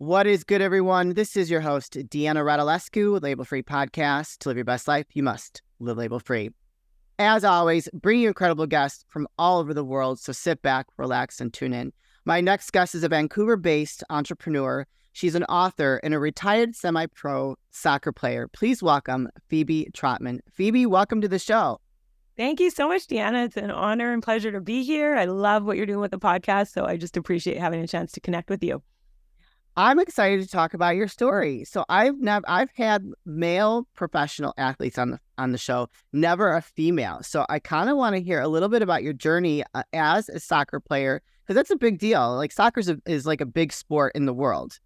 What is good, everyone? This is your host, Deanna Radulescu with Label Free Podcast. To live your best life, you must live label free. As always, bring you incredible guests from all over the world, so sit back, relax, and tune in. My next guest is a Vancouver-based entrepreneur. She's an author and a retired semi-pro soccer player. Please welcome Phebe Trotman. Phebe, welcome to the show. Thank you so much, Deanna. It's an honor and pleasure to be here. I love what you're doing with the podcast, so I just appreciate having a chance to connect with you. I'm excited to talk about your story. So I've had male professional athletes on the show, never a female. So I kind of want to hear a little bit about your journey as a soccer player, because that's a big deal. Like soccer is like a big sport in the world.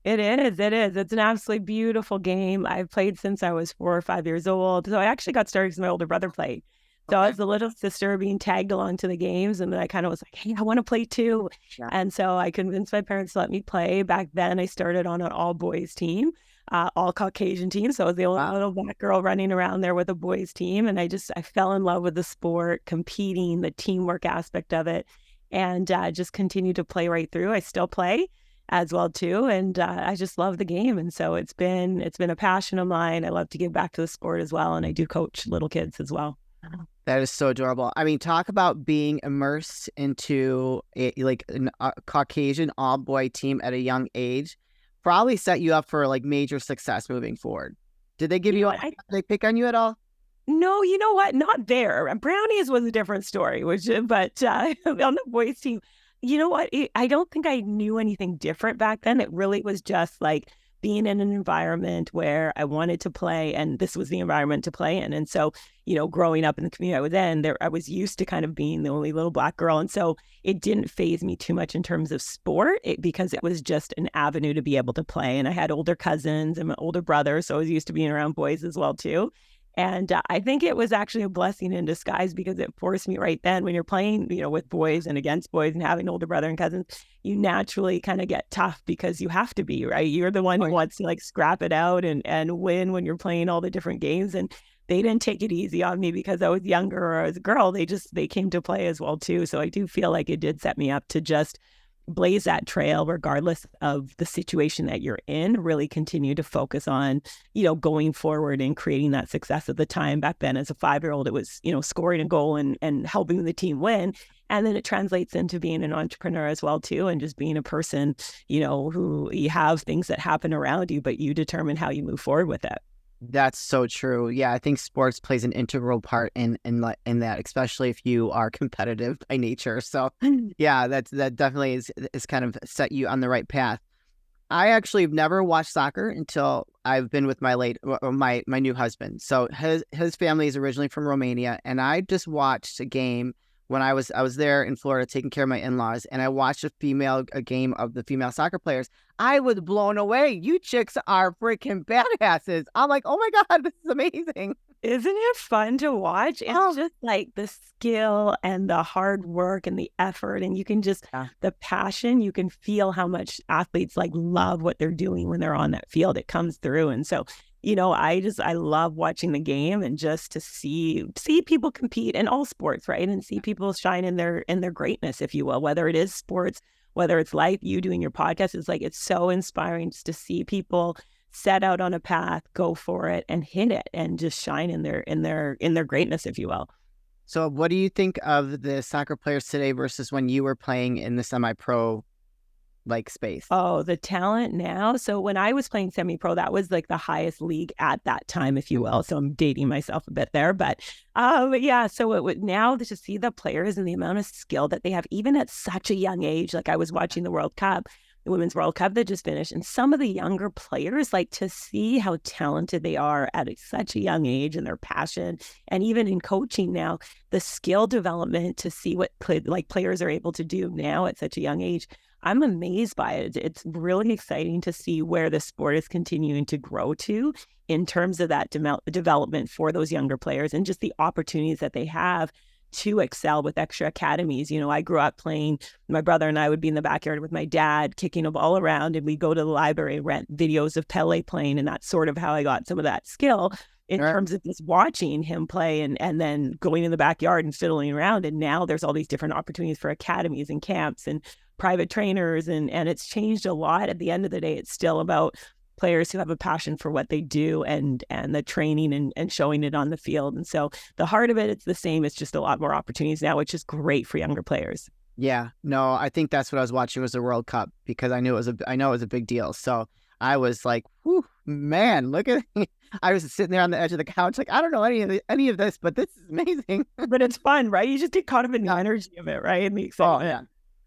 It is. It's an absolutely beautiful game. I've played since I was 4 or 5 years old. So I actually got started because my older brother played. So I was the little sister being tagged along to the games, and then I kind of was like, hey, I want to play too. Yeah. And so I convinced my parents to let me play. Back then, I started on an all-boys team, all Caucasian team. So I was the only little black girl running around there with a boys team. And I fell in love with the sport, competing, the teamwork aspect of it, and just continued to play right through. I still play as well too, and I just love the game. And so it's been a passion of mine. I love to give back to the sport as well, and I do coach little kids as well. That is so adorable. I mean, talk about being immersed into a Caucasian all-boy team at a young age. Probably set you up for like major success moving forward. Did they give did they pick on you at all? No, you know what? Not there. Brownies was a different story, but on the boys team, you know what? I don't think I knew anything different back then. It really was just like being in an environment where I wanted to play, and this was the environment to play in. And so, growing up in the community I was in, I was used to kind of being the only little black girl. And so it didn't faze me too much in terms of sport because it was just an avenue to be able to play. And I had older cousins and my older brother, so I was used to being around boys as well too. And I think it was actually a blessing in disguise because it forced me right then, when you're playing, with boys and against boys and having older brother and cousins, you naturally kind of get tough because you have to be, right? You're the one who wants to like scrap it out and win when you're playing all the different games. And they didn't take it easy on me because I was younger or as a girl. They came to play as well too. So I do feel like it did set me up to just blaze that trail regardless of the situation that you're in, really continue to focus on, going forward and creating that success. At the time back then as a 5-year-old, it was, scoring a goal and helping the team win. And then it translates into being an entrepreneur as well too, and just being a person, who you have things that happen around you, but you determine how you move forward with it. That's so true. Yeah, I think sports plays an integral part in that, especially if you are competitive by nature. So yeah, that definitely is kind of set you on the right path. I actually have never watched soccer until I've been with my new husband. So his family is originally from Romania, and I just watched a game when I was there in Florida taking care of my in-laws, and I watched a game of the female soccer players. I was blown away. You chicks are freaking badasses. I'm like, oh my God, this is amazing. Isn't it fun to watch? It's just like the skill and the hard work and the effort, and you can just, the passion, you can feel how much athletes like love what they're doing when they're on that field. It comes through. And so, I love watching the game and just to see people compete in all sports, right? And see people shine in their greatness, if you will, whether it is sports, whether it's life, you doing your podcast. It's so inspiring just to see people set out on a path, go for it and hit it and just shine in their greatness, if you will. So what do you think of the soccer players today versus when you were playing in the semi-pro space? Oh, the talent now. So when I was playing semi-pro, that was like the highest league at that time, if you will. So I'm dating myself a bit there, but yeah. So it would now to see the players and the amount of skill that they have, even at such a young age. Like I was watching the World Cup, the Women's World Cup that just finished, and some of the younger players, like to see how talented they are at such a young age and their passion, and even in coaching now, the skill development to see what players are able to do now at such a young age. I'm amazed by it. It's really exciting to see where the sport is continuing to grow to in terms of that development for those younger players and just the opportunities that they have to excel with extra academies. I grew up playing, my brother and I would be in the backyard with my dad kicking a ball around, and we'd go to the library and rent videos of Pele playing. And that's sort of how I got some of that skill in terms of just watching him play and then going in the backyard and fiddling around. And now there's all these different opportunities for academies and camps and private trainers, and it's changed a lot. At the end of the day, it's still about players who have a passion for what they do and the training and showing it on the field. And so the heart of it, it's the same. It's just a lot more opportunities now, which is great for younger players. Yeah, no, I think that's what I was watching was the World Cup because I know it was a big deal. So I was like, whew, man, look at me. I was sitting there on the edge of the couch, like, I don't know any of this, but this is amazing. But it's fun, right? You just get caught up in the energy of it, right? And the excitement. Oh, yeah.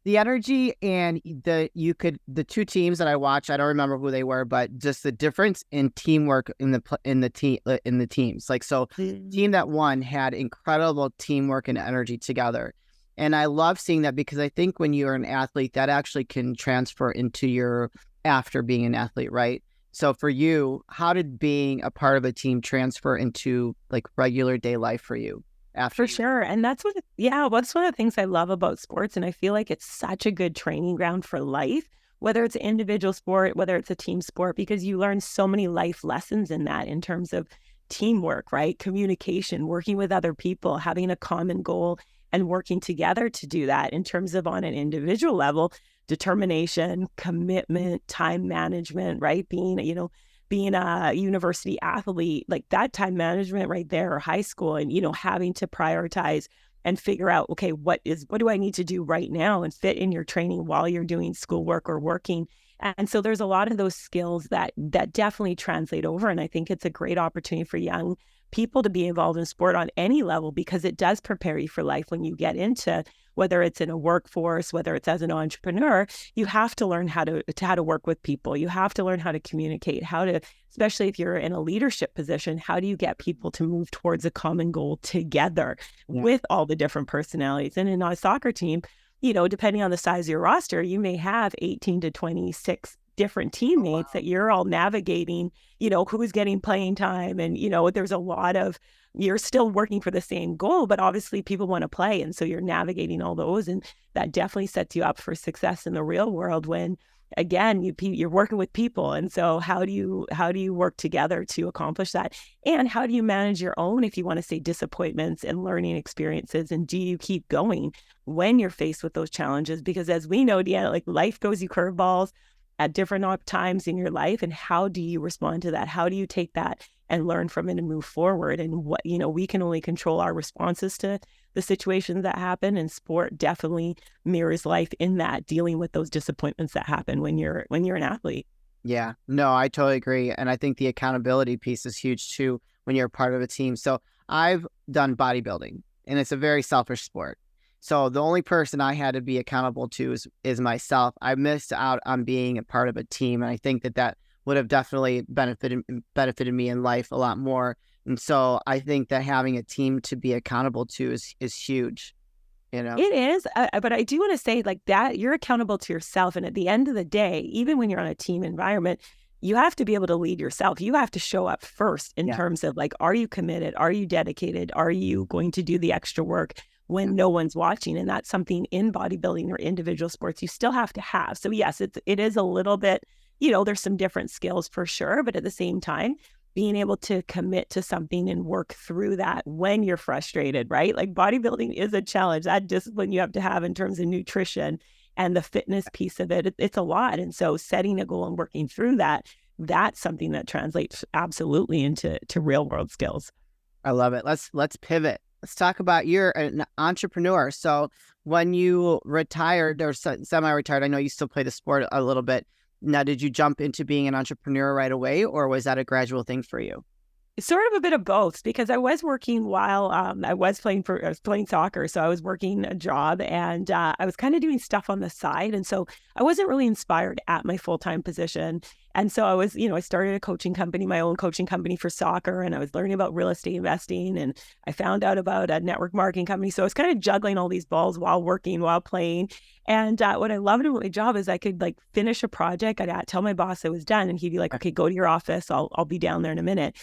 The energy and the two teams that I watched, I don't remember who they were, but just the difference in teamwork in the teams. Like, so team that won had incredible teamwork and energy together. And I love seeing that because I think when you're an athlete, that actually can transfer into your after being an athlete, right? So for you, how did being a part of a team transfer into like regular day life for you? For sure. And that's one of the things I love about sports. And I feel like it's such a good training ground for life, whether it's an individual sport, whether it's a team sport, because you learn so many life lessons in that in terms of teamwork, right? Communication, working with other people, having a common goal and working together to do that in terms of on an individual level, determination, commitment, time management, right? Being a university athlete, like that time management right there, or high school, and, having to prioritize and figure out, okay, what do I need to do right now and fit in your training while you're doing schoolwork or working. And so there's a lot of those skills that definitely translate over. And I think it's a great opportunity for young people to be involved in sport on any level, because it does prepare you for life when you get into, whether it's in a workforce, whether it's as an entrepreneur, you have to learn how to work with people. You have to learn how to communicate, especially if you're in a leadership position, how do you get people to move towards a common goal together with all the different personalities? And in a soccer team, depending on the size of your roster, you may have 18 to 26 different teammates that you're all navigating, who's getting playing time. And, there's a lot of, you're still working for the same goal, but obviously people want to play. And so you're navigating all those. And that definitely sets you up for success in the real world when, again, you're working with people. And so how do you work together to accomplish that? And how do you manage your own, if you want to say, disappointments and learning experiences? And do you keep going when you're faced with those challenges? Because as we know, Deanna, like life throws you curveballs at different times in your life. And how do you respond to that? How do you take that and learn from it and move forward? And what, we can only control our responses to the situations that happen. And sport definitely mirrors life in that, dealing with those disappointments that happen when you're an athlete. Yeah, no, I totally agree. And I think the accountability piece is huge too when you're a part of a team. So I've done bodybuilding and it's a very selfish sport. So the only person I had to be accountable to is myself. I missed out on being a part of a team. And I think that would have definitely benefited me in life a lot more. And so I think that having a team to be accountable to is huge. It is. But I do want to say like that you're accountable to yourself. And at the end of the day, even when you're on a team environment, you have to be able to lead yourself. You have to show up first in terms of like, are you committed? Are you dedicated? Are you going to do the extra work when no one's watching? And that's something in bodybuilding or individual sports you still have to have. So yes, it is a little bit, there's some different skills for sure, but at the same time, being able to commit to something and work through that when you're frustrated, right? Like bodybuilding is a challenge. That discipline you have to have in terms of nutrition and the fitness piece of it, it's a lot. And so setting a goal and working through that's something that translates absolutely into real world skills. I love it. Let's pivot. Let's talk about you're an entrepreneur. So when you retired or semi-retired, I know you still play the sport a little bit. Now, did you jump into being an entrepreneur right away, or was that a gradual thing for you? It's sort of a bit of both, because I was working while I was playing soccer. So I was working a job and I was kind of doing stuff on the side. And so I wasn't really inspired at my full-time position. And so I was, I started a coaching company, my own coaching company for soccer, and I was learning about real estate investing, and I found out about a network marketing company. So I was kind of juggling all these balls while working, while playing. And what I loved about my job is I could like finish a project. I'd tell my boss I was done, and he'd be like, okay, go to your office. I'll be down there in a minute.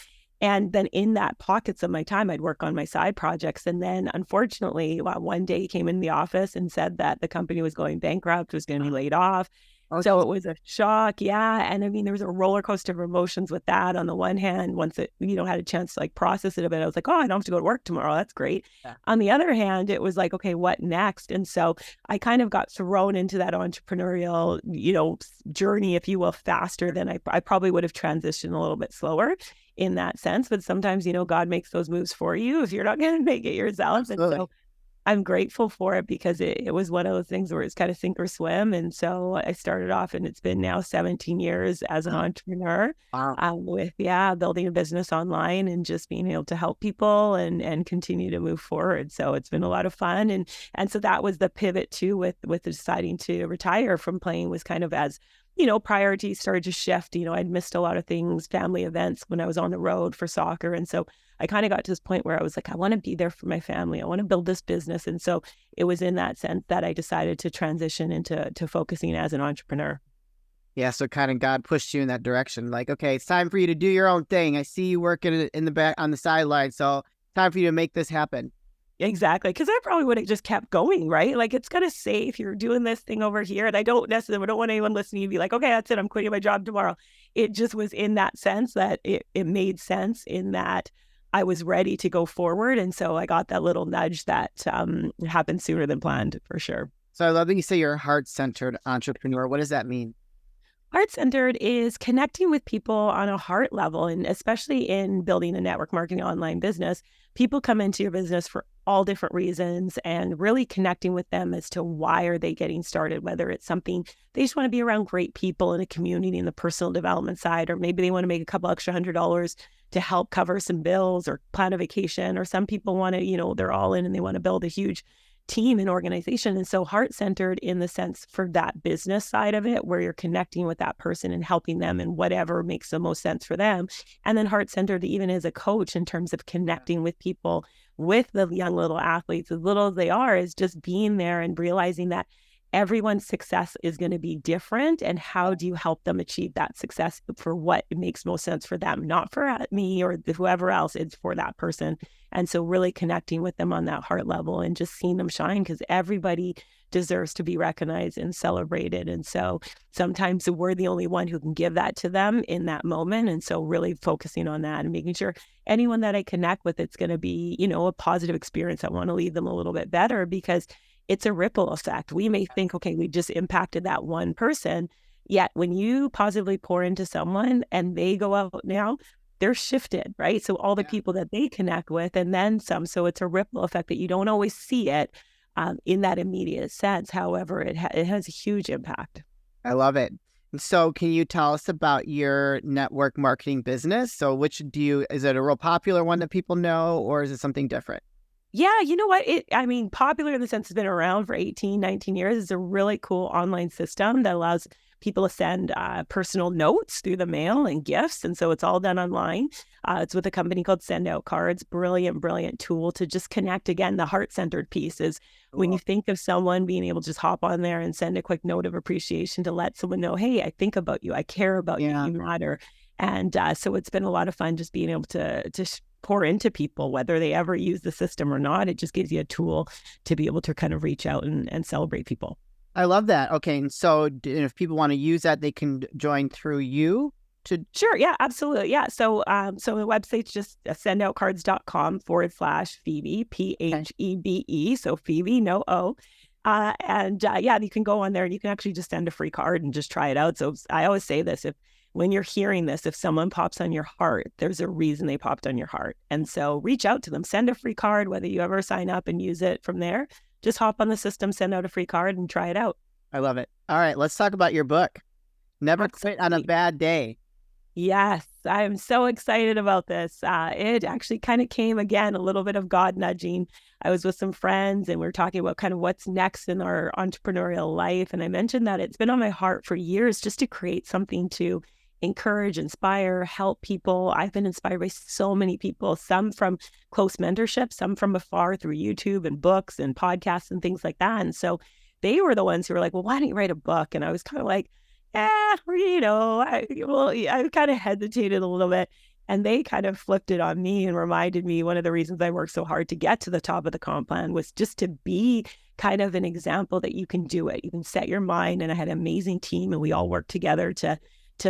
And then in that pockets of my time, I'd work on my side projects. And then unfortunately, one day he came in the office and said that the company was going bankrupt, was going to be laid off. So Okay. it was a shock. Yeah. And I mean, there was a roller coaster of emotions with that. On the one hand, once it, had a chance to like process it a bit, I was like, oh, I don't have to go to work tomorrow. That's great. Yeah. On the other hand, it was like, okay, what next? And so I kind of got thrown into that entrepreneurial, journey, if you will, faster than I probably would have transitioned a little bit slower in that sense. But sometimes, God makes those moves for you if you're not going to make it yourself. And Absolutely. so I'm grateful for it because it was one of those things where it's kind of sink or swim. And so I started off, and it's been now 17 years as an entrepreneur, Wow. with, building a business online and just being able to help people and continue to move forward. So it's been a lot of fun. And so that was the pivot too with deciding to retire from playing, was kind of as, priorities started to shift. I'd missed a lot of things, family events when I was on the road for soccer. And so I kind of got to this point where I was like, I want to be there for my family. I want to build this business. And so it was in that sense that I decided to transition into focusing as an entrepreneur. Yeah, so kind of God pushed you in that direction. Like, okay, it's time for you to do your own thing. I see you working in the back on the sideline, so time for you to make this happen. Exactly. Because I probably would have just kept going, right? Like, it's kind of safe. You're doing this thing over here. And I don't want anyone listening to be like, okay, that's it. I'm quitting my job tomorrow. It just was in that sense that it made sense in that I was ready to go forward. And so I got that little nudge that happened sooner than planned, for sure. So I love that you say you're a heart-centered entrepreneur. What does that mean? Heart-centered is connecting with people on a heart level, and especially in building a network marketing online business, people come into your business for all different reasons, and really connecting with them as to why are they getting started, whether it's something they just want to be around great people in a community in the personal development side, or maybe they want to make a couple extra $100 to help cover some bills or plan a vacation, or some people want to, they're all in and they want to build a huge team and organization. And so heart-centered in the sense for that business side of it, where you're connecting with that person and helping them in whatever makes the most sense for them. And then heart-centered even as a coach in terms of connecting with people, with the young little athletes, as little as they are, is just being there and realizing that everyone's success is going to be different. And how do you help them achieve that success for what makes most sense for them, not for me or whoever else, it's for that person. And so really connecting with them on that heart level and just seeing them shine, because everybody deserves to be recognized and celebrated. And so sometimes we're the only one who can give that to them in that moment. And so really focusing on that and making sure anyone that I connect with, it's going to be, a positive experience. I want to leave them a little bit better, because it's a ripple effect. We may think, okay, we just impacted that one person. Yet when you positively pour into someone and they go out now, they're shifted, right? So all the people that they connect with and then some. So it's a ripple effect that you don't always see it in that immediate sense. However, it has a huge impact. I love it. And so can you tell us about your network marketing business? So is it a real popular one that people know, or is it something different? Yeah, you know what? Popular in the sense it's been around for 18, 19 years. It's a really cool online system that allows people to send personal notes through the mail and gifts. And so it's all done online. It's with a company called Send Out Cards. Brilliant, brilliant tool to just connect. Again, the heart-centered piece is when you think of someone, being able to just hop on there and send a quick note of appreciation to let someone know, hey, I think about you. I care about you. You matter. And so it's been a lot of fun just being able to pour into people, whether they ever use the system or not. It just gives you a tool to be able to kind of reach out and celebrate people. I love that. Okay. And so if people want to use that, they can join through you Sure. Yeah, absolutely. Yeah. So the website's just sendoutcards.com/Phebe, Phebe. So Phoebe, no O. You can go on there and you can actually just send a free card and just try it out. So I always say this, when you're hearing this, if someone pops on your heart, there's a reason they popped on your heart. And so reach out to them, send a free card, whether you ever sign up and use it from there, just hop on the system, send out a free card and try it out. I love it. All right, let's talk about your book. Never Quit on a Bad Day. Yes, I'm so excited about this. It actually kind of came, again, a little bit of God nudging. I was with some friends and we were talking about kind of what's next in our entrepreneurial life. And I mentioned that it's been on my heart for years just to create something to encourage, inspire, help people. I've been inspired by so many people, some from close mentorship, some from afar through YouTube and books and podcasts and things like that. And so they were the ones who were like, well, why don't you write a book? And I was kind of like, I kind of hesitated a little bit. And they kind of flipped it on me and reminded me one of the reasons I worked so hard to get to the top of the comp plan was just to be kind of an example that you can do it. You can set your mind. And I had an amazing team and we all worked together to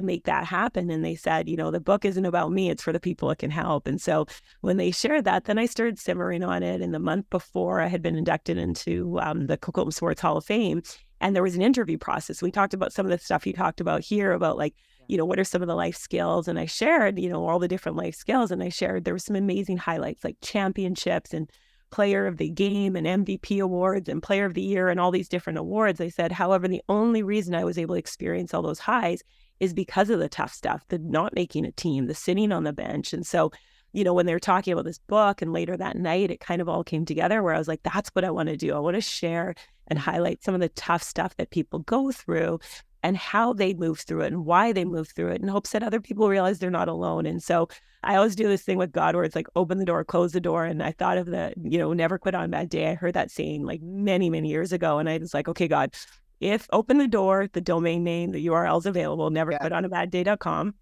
make that happen. And they said, the book isn't about me, it's for the people it can help. And so when they shared that, then I started simmering on it. And the month before, I had been inducted into the Coquitlam Sports Hall of Fame. And there was an interview process. We talked about some of the stuff you talked about here about what are some of the life skills? And I shared, all the different life skills. And I shared there were some amazing highlights like championships and player of the game and MVP awards and player of the year and all these different awards. I said, however, the only reason I was able to experience all those highs is because of the tough stuff, the not making a team, the sitting on the bench. And so, when they were talking about this book and later that night, it kind of all came together where I was like, that's what I want to do. I want to share and highlight some of the tough stuff that people go through and how they move through it and why they move through it in hopes that other people realize they're not alone. And so I always do this thing with God where it's like, open the door, close the door. And I thought of the, never quit on a bad day. I heard that saying like many, many years ago. And I was like, okay, God, if open the door, the domain name, the URL is available, neverquitonaBadday.com.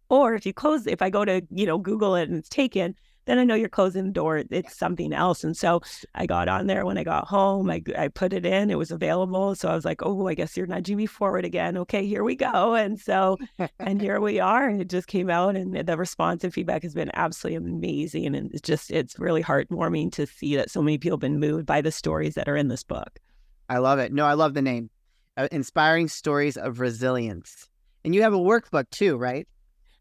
Or if I go to, Google it and it's taken, then I know you're closing the door. It's something else. And so I got on there. When I got home, I put it in. It was available. So I was like, oh, I guess you're nudging me forward again. Okay, here we go. And so, and here we are. And it just came out. And the response and feedback has been absolutely amazing. And it's really heartwarming to see that so many people have been moved by the stories that are in this book. I love it. No, I love the name. Inspiring Stories of Resilience. And you have a workbook too, right?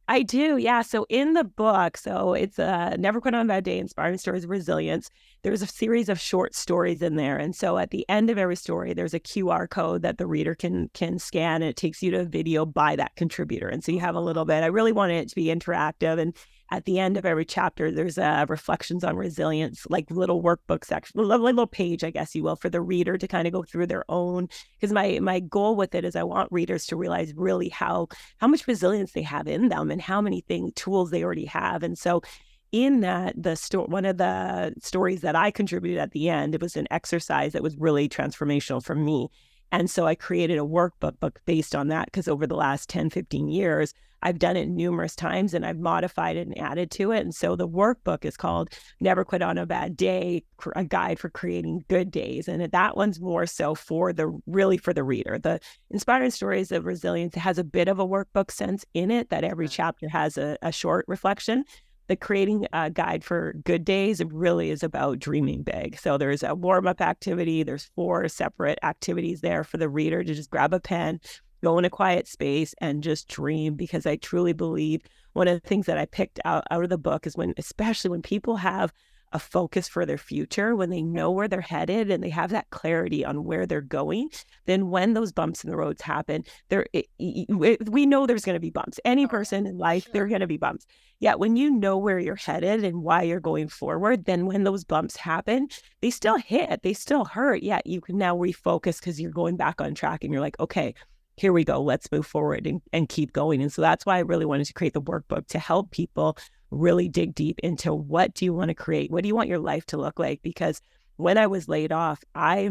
I do, yeah. So in the book, so it's Never Quit on a Bad Day, Inspiring Stories of Resilience. There's a series of short stories in there. And so at the end of every story, there's a QR code that the reader can scan, and it takes you to a video by that contributor. And so you have a little bit. I really wanted it to be interactive. And at the end of every chapter, there's reflections on resilience, like little workbook section, a little page, I guess you will, for the reader to kind of go through their own. Because my goal with it is I want readers to realize really how much resilience they have in them and how many tools they already have. And so in that, one of the stories that I contributed at the end, it was an exercise that was really transformational for me. And so I created a workbook based on that, because over the last 10, 15 years, I've done it numerous times and I've modified it and added to it. And so the workbook is called Never Quit on a Bad Day, a guide for creating good days. And that one's more so for the reader. The Inspiring Stories of Resilience has a bit of a workbook sense in it, that every chapter has a short reflection. The Creating a Guide for Good Days, it really is about dreaming big. So there's a warm-up activity. There's 4 separate activities there for the reader to just grab a pen, go in a quiet space and just dream, because I truly believe one of the things that I picked out of the book is especially when people have a focus for their future, when they know where they're headed and they have that clarity on where they're going, then when those bumps in the roads happen, we know there's going to be bumps. Any person in life, there are going to be bumps. Yet when you know where you're headed and why you're going forward, then when those bumps happen, they still hit, they still hurt. Yet you can now refocus because you're going back on track and you're like, okay, here we go, let's move forward and keep going. And so that's why I really wanted to create the workbook, to help people really dig deep into what do you want to create? What do you want your life to look like? Because when I was laid off, I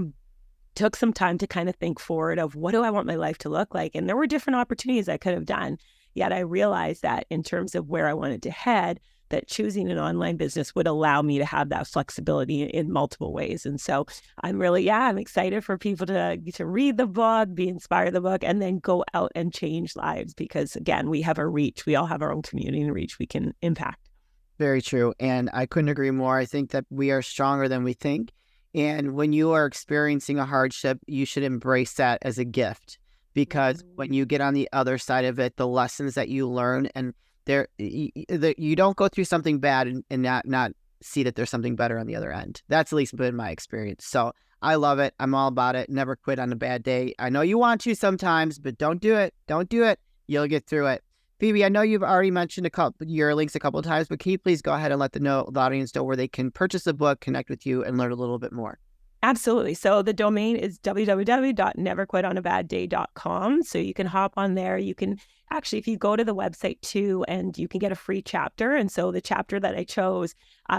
took some time to kind of think forward of what do I want my life to look like? And there were different opportunities I could have done. Yet I realized that in terms of where I wanted to head, that choosing an online business would allow me to have that flexibility in multiple ways. And so I'm excited for people to read the book, be inspired by the book, and then go out and change lives. Because again, we have a reach. We all have our own community and reach we can impact. Very true. And I couldn't agree more. I think that we are stronger than we think. And when you are experiencing a hardship, you should embrace that as a gift, because when you get on the other side of it, the lessons that you learn, and you don't go through something bad and not see that there's something better on the other end. That's at least been my experience. So I love it. I'm all about it. Never quit on a bad day. I know you want to sometimes, but don't do it. Don't do it. You'll get through it. Phebe, I know you've already mentioned your links a couple of times, but can you please go ahead and let the audience know where they can purchase the book, connect with you, and learn a little bit more? Absolutely. So the domain is www.neverquitonaBadday.com. So you can hop on there. You can actually, if you go to the website too, and you can get a free chapter. And so the chapter that I chose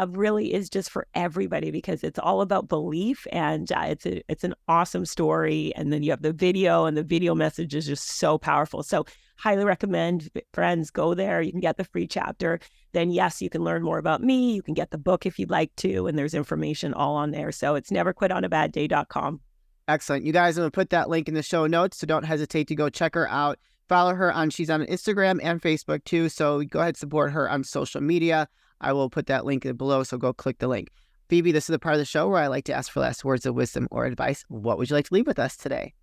really is just for everybody, because it's all about belief, and it's an awesome story. And then you have the video, and the video message is just so powerful. So highly recommend. Friends, go there. You can get the free chapter. Then yes, you can learn more about me. You can get the book if you'd like to, and there's information all on there. So it's neverquitonabadday.com. Excellent. You guys, I'm going to put that link in the show notes, so don't hesitate to go check her out. Follow her she's on Instagram and Facebook too, so go ahead and support her on social media. I will put that link below, so go click the link. Phebe, this is the part of the show where I like to ask for last words of wisdom or advice. What would you like to leave with us today?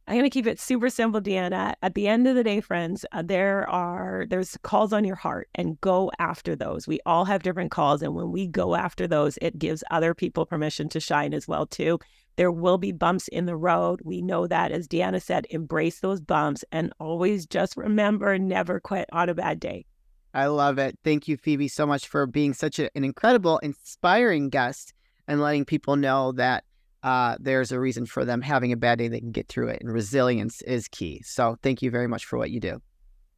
I'm going to keep it super simple, Deanna. At the end of the day, friends, there's calls on your heart, and go after those. We all have different calls, and when we go after those, it gives other people permission to shine as well too. There will be bumps in the road. We know that. As Deanna said, embrace those bumps and always just remember, never quit on a bad day. I love it. Thank you, Phebe, so much for being such an incredible, inspiring guest and letting people know that there's a reason for them having a bad day. They can get through it, and resilience is key. So thank you very much for what you do.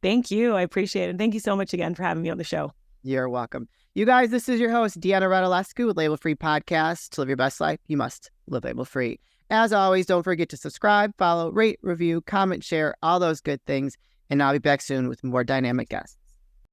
Thank you. I appreciate it. And thank you so much again for having me on the show. You're welcome. You guys, this is your host, Deanna Radulescu with Label Free Podcast. To live your best life, you must live label free. As always, don't forget to subscribe, follow, rate, review, comment, share, all those good things. And I'll be back soon with more dynamic guests.